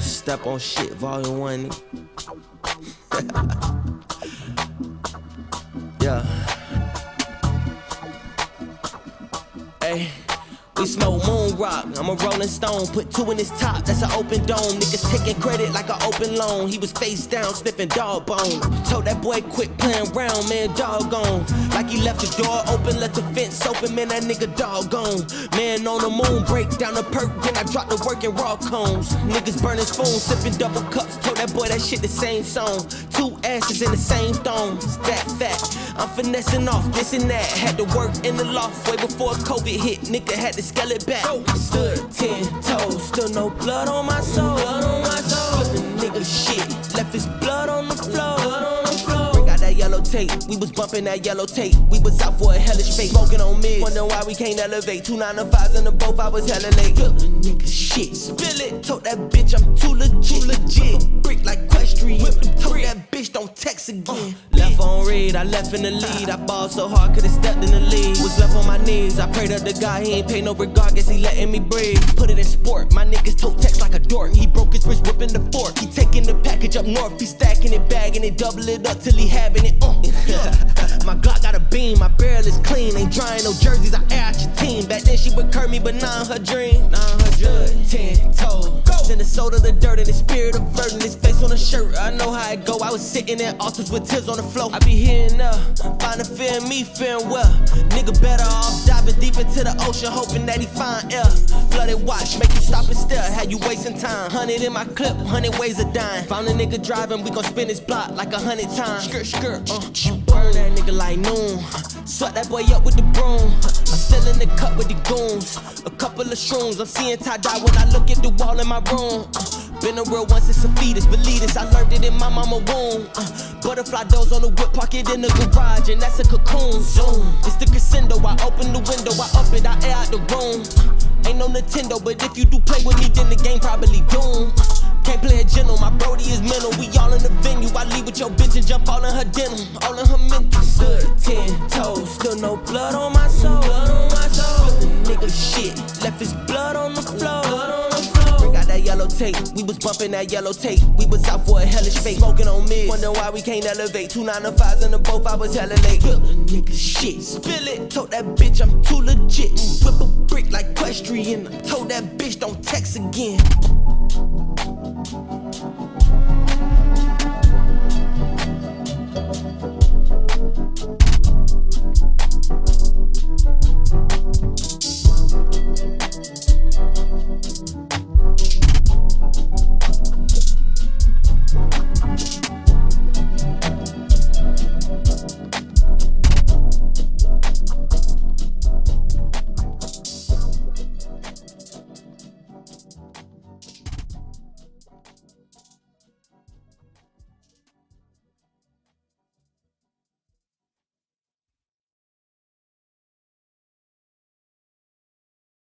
Step on shit, volume 1. Yeah. Hey. We smoke moon rock, I'm a rolling stone. Put 2 in his top, that's an open dome. Niggas taking credit like an open loan. He was face down, sniffing dog bone. Told that boy quit playing around, man, doggone. Like he left the door open, let the fence open, man, that nigga doggone. Man on the moon, break down the perk, then I drop the work in raw cones. Niggas burn his phone, sipping double cups. Told that boy that shit the same song. 2 asses in the same thong, that fat. I'm finessing off this and that. Had to work in the loft way before COVID hit. Nigga had to scale it back. Stood 10 toes, still no blood on my soul. The nigga shit, left his blood on the floor. Bring out that yellow tape, we was bumping that yellow tape. We was out for a hellish fate, smoking on mid. Wonder why we can't elevate. 2 9 to 5s in the both, I was hella late. The nigga shit, spill it. Told that bitch I'm too legit. Brick like equestrian. Told that bitch don't text again. Left on read, I left in the lead. I balled so hard, could've stepped in the lead. Was left on my knees, I prayed up to God, he ain't pay no regard, guess he letting me breathe. Put it in sport, my niggas told text like a dork. He broke his wrist, whipping the fork. He taking the package up north, he stacking it, bagging it, double it up till he having it. My Glock got a beam, my barrel is clean. Ain't drying no jerseys, I air out your team. Back then she would curve me, but now her dream. 10 toes. Send the soul to the dirt and the spirit of burden. His face on the shirt, I know how it go. I was sitting at altars with tears on the floor. I be hearing find a fear in me, fearing well. Nigga better off diving deep into the ocean, hoping that he find air. Flooded watch, make you stop and stare. Had you wasting time. 100 in my clip, 100 ways of dying. Found a nigga driving, we gon' spin his block like 100 times. Skirt, burn that nigga like noon. Sweat that boy up with the broom. I'm still in the cut with the goons. A couple of shrooms, I'm seeing tie-dye when I look at the wall in my room. Been a real one since a fetus, believe this, I learned it in my mama womb. Butterfly doors on the whip, park it in the garage, and that's a cocoon. Zoom, it's the crescendo, I open the window, I up it, I air out the room. Ain't no Nintendo, but if you do play with me, then the game probably doomed. Can't play it gentle, my brody is mental. We all in the venue, I leave with your bitch and jump all in her denim, all in her mental. Stood 10 toes, still no blood on my soul. The nigga shit, left his blood on the floor. Bring out that yellow tape, we was bumping that yellow tape. We was out for a hellish fate, smoking on mid. Wonder why we can't elevate. 2 9 to 5s in the both, I was hella late. The nigga shit, spill it. Told that bitch I'm too legit. Whip a brick like equestrian. Told that bitch don't text again.